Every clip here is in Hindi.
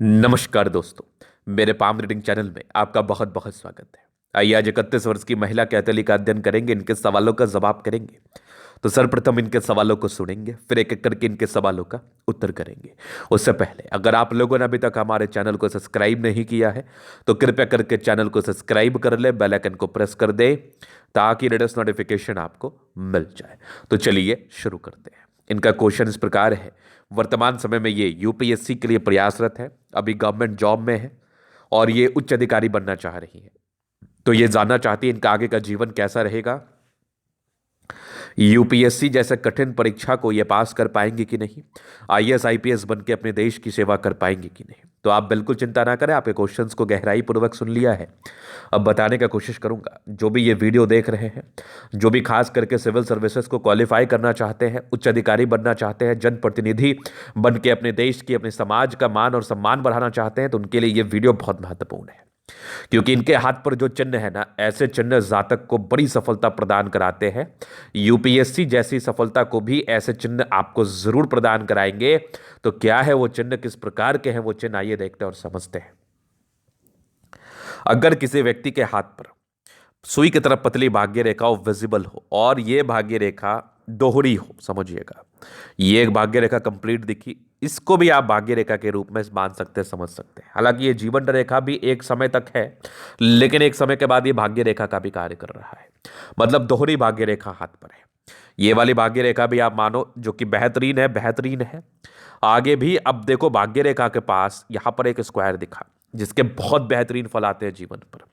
नमस्कार दोस्तों, मेरे पाम रीडिंग चैनल में आपका बहुत बहुत स्वागत है। आइए आज 31 वर्ष की महिला कैथोलिक का अध्ययन करेंगे, इनके सवालों का जवाब करेंगे। तो सर्वप्रथम इनके सवालों को सुनेंगे, फिर एक एक करके इनके सवालों का उत्तर करेंगे। उससे पहले अगर आप लोगों ने अभी तक हमारे चैनल को सब्सक्राइब नहीं किया है तो कृपया करके चैनल को सब्सक्राइब कर ले, बेल आइकन को प्रेस कर दे ताकि लेटेस्ट नोटिफिकेशन आपको मिल जाए। तो चलिए शुरू करते हैं। इनका क्वेश्चन इस प्रकार है। वर्तमान समय में ये यूपीएससी के लिए प्रयासरत है, अभी गवर्नमेंट जॉब में है और ये उच्च अधिकारी बनना चाह रही है। तो ये जानना चाहती है इनका आगे का जीवन कैसा रहेगा, यूपीएससी जैसे कठिन परीक्षा को ये पास कर पाएंगे कि नहीं, आईएएस आईपीएस बन के अपने देश की सेवा कर पाएंगे कि नहीं। तो आप बिल्कुल चिंता ना करें, आपके क्वेश्चंस को गहराई पूर्वक सुन लिया है। अब बताने का कोशिश करूंगा। जो भी ये वीडियो देख रहे हैं, जो भी खास करके सिविल सर्विसेज को क्वालिफाई करना चाहते हैं, उच्च अधिकारी बनना चाहते हैं, जनप्रतिनिधि बन के अपने देश की अपने समाज का मान और सम्मान बढ़ाना चाहते हैं, तो उनके लिए ये वीडियो बहुत महत्वपूर्ण है। क्योंकि इनके हाथ पर जो चिन्ह है ना, ऐसे चिन्ह जातक को बड़ी सफलता प्रदान कराते हैं। यूपीएससी जैसी सफलता को भी ऐसे चिन्ह आपको जरूर प्रदान कराएंगे। तो क्या है वो चिन्ह, किस प्रकार के हैं वो चिन्ह, आइए देखते हैं और समझते हैं। अगर किसी व्यक्ति के हाथ पर सुई की तरफ पतली भाग्य रेखा हो, विजिबल हो, और ये भाग्य रेखा दोहरी हो, समझिएगा, ये एक भाग्य रेखा कंप्लीट दिखी, इसको भी आप भाग्य रेखा के रूप में मान सकते हैं, समझ सकते हैं। हालांकि ये जीवन रेखा भी एक समय तक है, लेकिन एक समय के बाद ये भाग्य रेखा का भी कार्य कर रहा है। मतलब दोहरी भाग्य रेखा हाथ पर है। ये वाली भाग्य रेखा भी आप मानो जो कि बेहतरीन है, बेहतरीन है। आगे भी अब देखो, भाग्य रेखा के पास यहां पर एक स्क्वायर दिखा जिसके बहुत बेहतरीन फल आते हैं जीवन पर।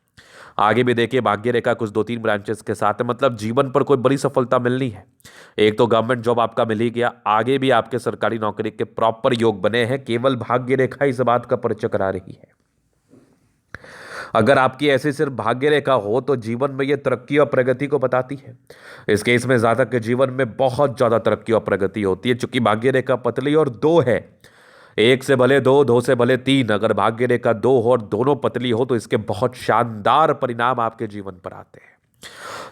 आगे भी देखिए, भाग्य रेखा कुछ 2-3 ब्रांचेस के साथ है, मतलब जीवन पर कोई बड़ी सफलता मिलनी है। एक तो गवर्नमेंट जॉब आपका मिल ही गया, आगे भी आपके सरकारी नौकरी के प्रॉपर योग बने हैं। केवल भाग्य रेखा इस बात का परिचय करा रही है। अगर आपकी ऐसी सिर्फ भाग्य रेखा हो तो जीवन में यह तरक्की और प्रगति को बताती है। इस केस में जातक के जीवन में बहुत ज्यादा तरक्की और प्रगति होती है। चूंकि भाग्य रेखा पतली और दो है, एक से भले दो, दो से भले तीन, अगर भाग्य रेखा दो हो और दोनों पतली हो तो इसके बहुत शानदार परिणाम आपके जीवन पर आते हैं।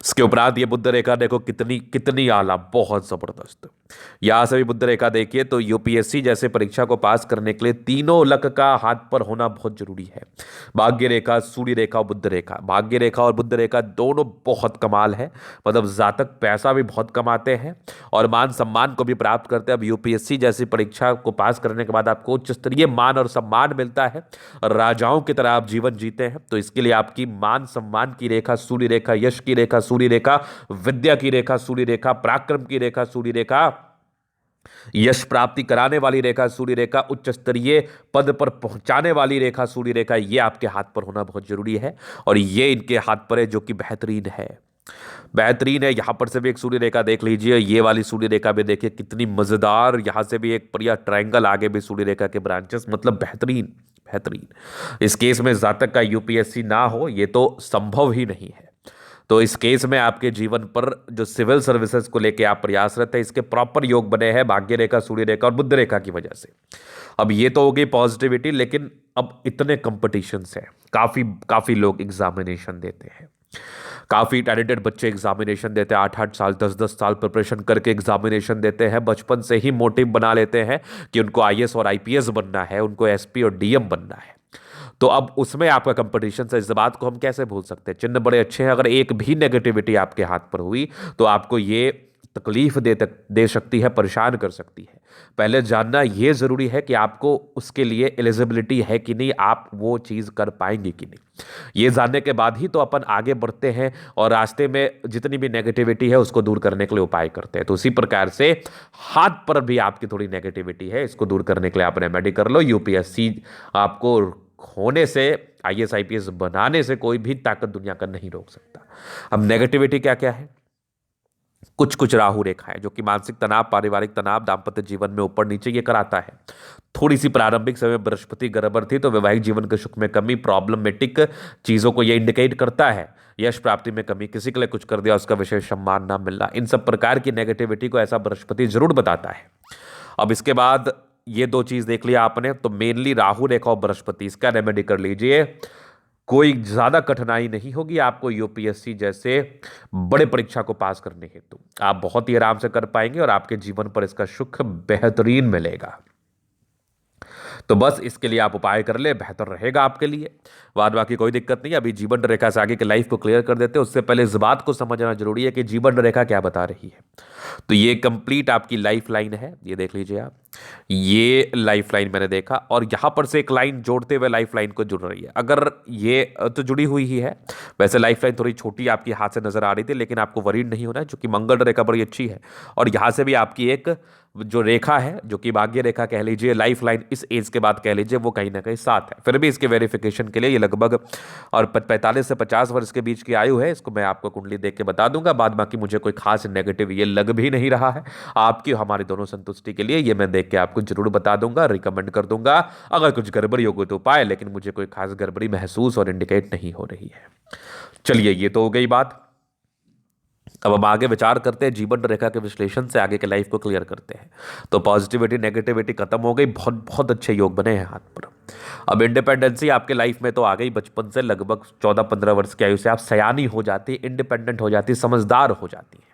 इसके उपरांत ये बुद्ध रेखा देखो कितनी कितनी आला, बहुत जबरदस्त। यहां से भी बुद्ध रेखा देखिए तो यूपीएससी जैसे परीक्षा को पास करने के लिए तीनों लक का हाथ पर होना बहुत जरूरी है। भाग्य रेखा, सूर्य रेखा और बुद्ध रेखा। भाग्य रेखा और बुद्ध रेखा दोनों बहुत कमाल है। मतलब जातक पैसा भी बहुत कमाते हैं और मान सम्मान को भी प्राप्त करते हैं। अब यूपीएससी जैसी परीक्षा को पास करने के बाद आपको उच्च स्तरीय मान और सम्मान मिलता है। राजाओं की तरह आप जीवन जीते हैं। तो इसके लिए आपकी मान सम्मान की रेखा सूर्य रेखा, यश की रेखा सूर्य रेखा, विद्या की रेखा सूर्य रेखा, पराक्रम की रेखा सूर्य रेखा, यश प्राप्ति कराने वाली रेखा सूर्य रेखा, उच्च स्तरीय पद पर पहुंचाने वाली रेखा सूर्य रेखा, ये आपके हाथ पर होना बहुत जरूरी है। और ये इनके हाथ पर है जो कि बेहतरीन है, बेहतरीन है। यहां पर से भी एक सूर्य रेखा देख लीजिए, ये वाली सूर्य रेखा भी देखिए कितनी मजेदार। यहां से भी एक बढ़िया ट्रायंगल, आगे भी सूर्य रेखा के ब्रांचेस, मतलब बेहतरीन बेहतरीन। इस केस में जातक का यूपीएससी ना हो ये तो संभव ही नहीं है। तो इस केस में आपके जीवन पर जो सिविल सर्विसेज को लेकर आप प्रयासरत है, इसके प्रॉपर योग बने हैं भाग्य रेखा, सूर्य रेखा और बुध रेखा की वजह से। अब ये तो हो गई पॉजिटिविटी, लेकिन अब इतने कंपटीशंस हैं, काफी काफी लोग एग्जामिनेशन देते हैं, काफी टैलेंटेड बच्चे एग्जामिनेशन देते हैं, 8-8 साल 10-10 साल प्रिपरेशन करके एग्जामिनेशन देते हैं। बचपन से ही मोटिव बना लेते हैं कि उनको आईएएस और आईपीएस बनना है, उनको एसपी और डीएम बनना है। तो अब उसमें आपका कंपटीशन है, इस बात को हम कैसे भूल सकते हैं। चिन्ह बड़े अच्छे हैं, अगर एक भी नेगेटिविटी आपके हाथ पर हुई तो आपको ये तकलीफ दे सकती है, परेशान कर सकती है। पहले जानना यह जरूरी है कि आपको उसके लिए एलिजिबिलिटी है कि नहीं, आप वो चीज कर पाएंगे कि नहीं। ये जानने के बाद ही तो अपन आगे बढ़ते हैं और रास्ते में जितनी भी नेगेटिविटी है उसको दूर करने के लिए उपाय करते हैं। तो उसी प्रकार से हाथ पर भी आपकी थोड़ी नेगेटिविटी है, इसको दूर करने के लिए आप रेमेडी कर लो। यूपीएससी आपको होने से, आईएएस आईपीएस बनाने से कोई भी ताकत दुनिया का नहीं रोक सकता। अब नेगेटिविटी क्या क्या है, कुछ कुछ राहु रेखा है जो कि मानसिक तनाव, पारिवारिक तनाव, दांपत्य जीवन में ऊपर नीचे ये कराता है। थोड़ी सी प्रारंभिक समय बृहस्पति गड़बड़ थी तो वैवाहिक जीवन के सुख में कमी, प्रॉब्लमेटिक चीजों को ये इंडिकेट करता है। यश प्राप्ति में कमी, किसी के लिए कुछ कर दिया उसका विशेष सम्मान ना मिलना, इन सब प्रकार की नेगेटिविटी को ऐसा बृहस्पति जरूर बताता है। अब इसके बाद ये दो चीज देख लिया आपने, तो मेनली राहु रेखा और बृहस्पति, इसका रेमेडी कर लीजिए। कोई ज्यादा कठिनाई नहीं होगी आपको यूपीएससी जैसे बड़े परीक्षा को पास करने हेतु। आप बहुत ही आराम से कर पाएंगे और आपके जीवन पर इसका सुख बेहतरीन मिलेगा। तो बस इसके लिए आप उपाय कर ले, बेहतर रहेगा आपके लिए। बाद बाकी कोई दिक्कत नहीं है। अभी जीवन रेखा से आगे के लाइफ को क्लियर कर देते हैं, उससे पहले इस बात को समझना जरूरी है कि जीवन रेखा क्या बता रही है। तो ये कंप्लीट आपकी लाइफ लाइन है, ये देख लीजिए आप। ये लाइफ लाइन मैंने देखा, और यहां पर से एक लाइन जोड़ते हुए लाइफ लाइन को जुड़ रही है। अगर ये तो जुड़ी हुई ही है। वैसे लाइफ लाइन थोड़ी छोटी आपकी हाथ से नजर आ रही थी, लेकिन आपको वरीड नहीं होना है, क्योंकि मंगल रेखा बड़ी अच्छी है। और यहां से भी आपकी एक जो रेखा है, जो कि भाग्य रेखा कह लीजिए, लाइफ लाइन इस एज के बाद कह लीजिए, वो कहीं ना कहीं साथ है। फिर भी इसके वेरिफिकेशन के लिए ये लगभग और 45 से 50 वर्ष के बीच की आयु है। इसको मैं आपको कुंडली देख के बता दूंगा। बाद बाकी मुझे कोई खास नेगेटिव ये लग भी नहीं रहा है। आपकी हमारी दोनों संतुष्टि के लिए ये मैं देख के आपको जरूर बता दूंगा, रिकमेंड कर दूंगा। अगर कुछ गड़बड़ी होगी तो पाए, लेकिन मुझे कोई खास गड़बड़ी महसूस और इंडिकेट नहीं हो रही है। चलिए, ये तो हो गई बात। अब हम आगे विचार करते हैं, जीवन रेखा के विश्लेषण से आगे के लाइफ को क्लियर करते हैं। तो पॉजिटिविटी नेगेटिविटी खत्म हो गई, बहुत बहुत अच्छे योग बने हैं हाथ पर। अब इंडिपेंडेंसी आपके लाइफ में तो आ गई। बचपन से लगभग 14-15 वर्ष की आयु से आप सयानी हो जाती, इंडिपेंडेंट हो जाती, समझदार हो जाती है।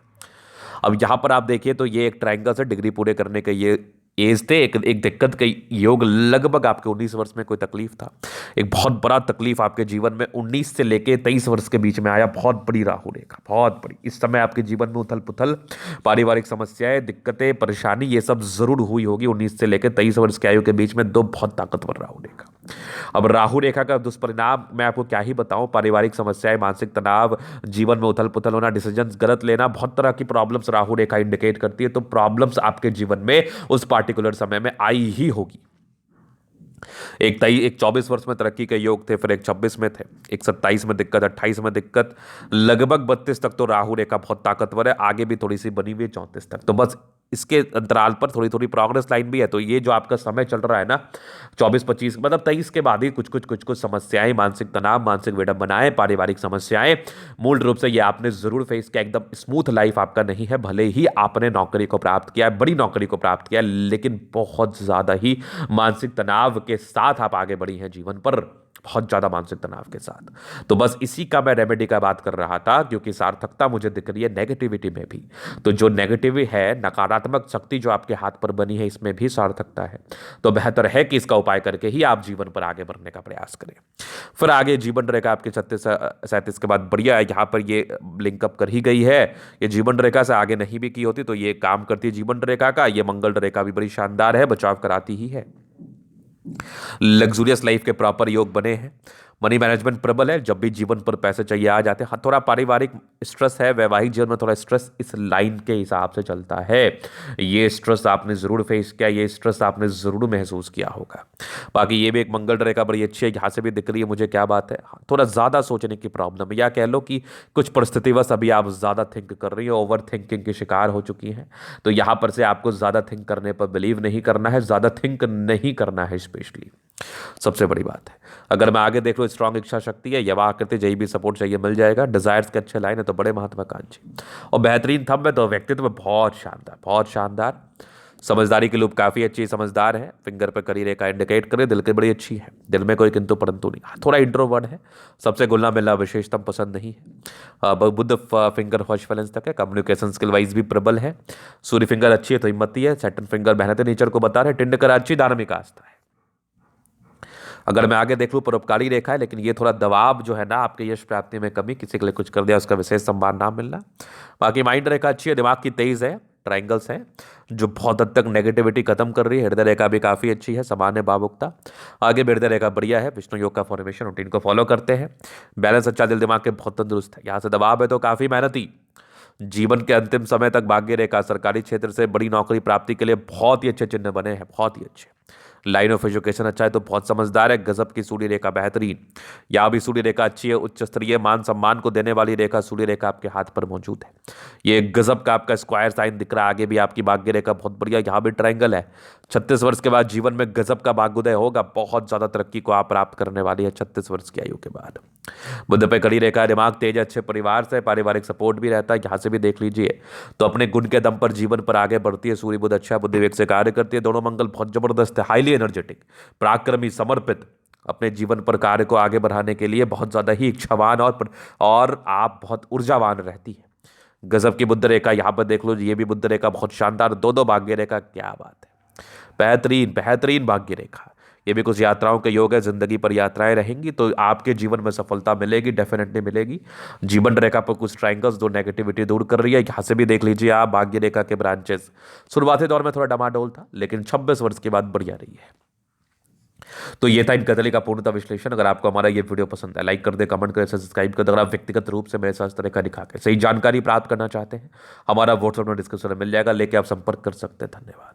अब यहां पर आप देखिए तो ये एक ट्रायंगल से डिग्री पूरे करने के ये एज थे। एक दिक्कत के योग लगभग आपके 19 वर्ष में कोई तकलीफ था। एक बहुत बड़ा तकलीफ आपके जीवन में 19 से लेके 23 वर्ष के बीच में आया। बहुत बड़ी राहु रेखा, बहुत बड़ी। इस समय आपके जीवन में उथल पुथल, पारिवारिक समस्याएं, दिक्कतें, परेशानी, ये सब जरूर हुई होगी 19 से लेकर 23 वर्ष की आयु के बीच में। दो बहुत ताकतवर राहु रेखा। अब राहु रेखा का दुष्परिणाम मैं आपको क्या ही बताऊं। पारिवारिक समस्याएं, मानसिक तनाव, जीवन में उथल पुथल होना, डिसीजंस गलत लेना, बहुत तरह की प्रॉब्लम्स राहु रेखा इंडिकेट करती है। तो प्रॉब्लम्स आपके जीवन में उस पार्टिकुलर समय में आई ही होगी। एक 24 वर्ष में तरक्की के योग थे, फिर एक 26 में थे, एक 27 में दिक्कत, 28 में दिक्कत, लगभग 32 तक तो राहु रेखा बहुत ताकतवर है। आगे भी थोड़ी सी बनी हुई है 34 तक। तो बस इसके अंतराल पर थोड़ी थोड़ी प्रोग्रेस लाइन भी है। तो ये जो आपका समय चल रहा है ना, 24-25 मतलब 23 के बाद ही कुछ कुछ समस्याएं, मानसिक तनाव, मानसिक विडंबनाएं, पारिवारिक समस्याएं, मूल रूप से ये आपने जरूर फेस किया। एकदम स्मूथ लाइफ आपका नहीं है। भले ही आपने नौकरी को प्राप्त किया है, बड़ी नौकरी को प्राप्त किया है, लेकिन बहुत ज्यादा ही मानसिक तनाव के साथ आप आगे बढ़ी हैं जीवन पर, बहुत ज्यादा मानसिक तनाव के साथ। तो बस इसी का मैं रेमेडी का बात कर रहा था, क्योंकि सार्थकता मुझे दिख रही है नेगेटिविटी में भी। तो जो नेगेटिव है, नकारात्मक शक्ति जो आपके हाथ पर बनी है, इसमें भी सार्थकता है। तो बेहतर है कि इसका उपाय करके ही आप जीवन पर आगे बढ़ने का प्रयास करें। फिर आगे जीवन रेखा आपके 36-37 के बाद बढ़िया है। यहाँ पर ये लिंकअप कर ही गई है। ये जीवन रेखा से आगे नहीं भी की होती तो ये काम करती है जीवन रेखा का। ये मंगल रेखा भी बड़ी शानदार है, बचाव कराती ही है। लग्जूरियस लाइफ के प्रॉपर योग बने हैं। मनी मैनेजमेंट प्रबल है। जब भी जीवन पर पैसे चाहिए आ जाते हैं। हाँ, थोड़ा पारिवारिक स्ट्रेस है, वैवाहिक जीवन में थोड़ा स्ट्रेस इस लाइन के हिसाब से चलता है। ये स्ट्रेस आपने जरूर फेस किया, ये स्ट्रेस आपने जरूर महसूस किया होगा। बाकी ये भी एक मंगल रेखा बड़ी अच्छी है, यहाँ से भी दिख रही है मुझे। क्या बात है, हाँ, थोड़ा ज़्यादा सोचने की प्रॉब्लम है, या कह लो कि कुछ परिस्थितिवश अभी आप ज़्यादा थिंक कर रही हो, ओवर थिंकिंग के शिकार हो चुकी हैं। तो यहाँ पर से आपको ज़्यादा थिंक करने पर बिलीव नहीं करना है, ज़्यादा थिंक नहीं करना है स्पेशली, सबसे बड़ी बात है। अगर मैं आगे देख लो, स्ट्रांग इच्छा शक्ति है, यवा आकृति, जही भी सपोर्ट चाहिए मिल जाएगा। डिजायर्स के अच्छे लाइन है तो बड़े महत्वाकांक्षी, और बेहतरीन थंब है तो व्यक्तित्व बहुत शानदार, बहुत शानदार। समझदारी की लूप काफी अच्छी, समझदार है। फिंगर पे करी रेखा इंडिकेट करे, दिल की बड़ी अच्छी है, दिल में कोई किंतु परंतु नहीं। हाँ, थोड़ा इंट्रोवर्ट है, सबसे घुलना मिलना विशेषतम पसंद नहीं है। बुद्ध फिंगर फर्स्ट बैलेंस तक है, कम्युनिकेशन स्किल वाइज भी प्रबल है। सूर्य फिंगर अच्छी है तो हिम्मती है। सैटर्न फिंगर मेहनत नेचर को बता रहे। टिंड कर अच्छी धार्मिक आस्था है। अगर मैं आगे देख लूँ, परोपकारी रेखा है, लेकिन ये थोड़ा दबाव जो है ना, आपके यश प्राप्ति में कमी, किसी के लिए कुछ कर दिया उसका विशेष सम्मान ना मिलना। बाकी माइंड रेखा अच्छी है, दिमाग की तेज है, ट्रायंगल्स हैं जो बहुत हद तक नेगेटिविटी खत्म कर रही है। हृदय रेखा भी काफी अच्छी है, सामान्य भावुकता। आगे भी हृदय रेखा बढ़िया है। विष्णु योग का फॉर्मेशन रूटीन को फॉलो करते हैं। बैलेंस अच्छा, दिल दिमाग के बहुत तंदुरुस्त है। यहाँ से दबाव है तो काफी मेहनती। जीवन के अंतिम समय तक भाग्य रेखा, सरकारी क्षेत्र से बड़ी नौकरी प्राप्ति के लिए बहुत ही अच्छे चिन्ह बने हैं, बहुत ही अच्छे। लाइन ऑफ एजुकेशन अच्छा है तो बहुत समझदार है। गजब की सूर्य रेखा बेहतरीन। यहाँ भी सूर्य रेखा अच्छी है, उच्च स्तरीय मान सम्मान को देने वाली रेखा सूर्य रेखा आपके हाथ पर मौजूद है। ये गजब का आपका स्क्वायर साइन दिख रहा है। आगे भी आपकी भाग्य रेखा बहुत बढ़िया। यहाँ भी ट्रायंगल है। 36 वर्ष के बाद जीवन में गजब का भाग्योदय होगा। बहुत ज्यादा तरक्की को आप प्राप्त करने वाली है 36 वर्ष की आयु के बाद। बुध पे कड़ी रेखा, दिमाग तेज, अच्छे परिवार से, पारिवारिक सपोर्ट भी रहता है। यहाँ से भी देख लीजिए तो अपने गुण के दम पर जीवन पर आगे बढ़ती है। सूर्य बुध अच्छा, बुद्धि विवेक से कार्य करती है। दोनों मंगल बहुत जबरदस्त है, हाईली एनर्जेटिक, पराक्रमी, समर्पित, अपने जीवन पर कार्य को आगे बढ़ाने के लिए बहुत ज्यादा ही इच्छावान और आप बहुत ऊर्जावान रहती है। गजब की बुद्ध रेखा यहाँ पर देख लो, ये भी बुद्ध रेखा बहुत शानदार। दो दो भाग्य रेखा, क्या बात है, बेहतरीन बेहतरीन भाग्य रेखा। ये भी कुछ यात्राओं के योग है, जिंदगी पर यात्राएं रहेंगी तो आपके जीवन में सफलता मिलेगी, डेफिनेटली मिलेगी। जीवन रेखा पर कुछ ट्रायंगल्स दो नेगेटिविटी दूर कर रही है, यहाँ से भी देख लीजिए आप भाग्य रेखा के ब्रांचेस शुरुआती दौर में थोड़ा डमाडोल था, लेकिन 26 वर्ष के बाद बढ़िया रही है। तो ये था इन कथली का पूर्णतः विश्लेषण। अगर आपको हमारा ये वीडियो पसंद है, लाइक कर दे, कमेंट करें, सब्सक्राइब कर दे। अगर आप व्यक्तिगत रूप से मेरे साथ इस तरह का दिखा के सही जानकारी प्राप्त करना चाहते हैं, हमारा व्हाट्सएप में डिस्क्रिप्शन में मिल जाएगा, लेके आप संपर्क कर सकते हैं। धन्यवाद।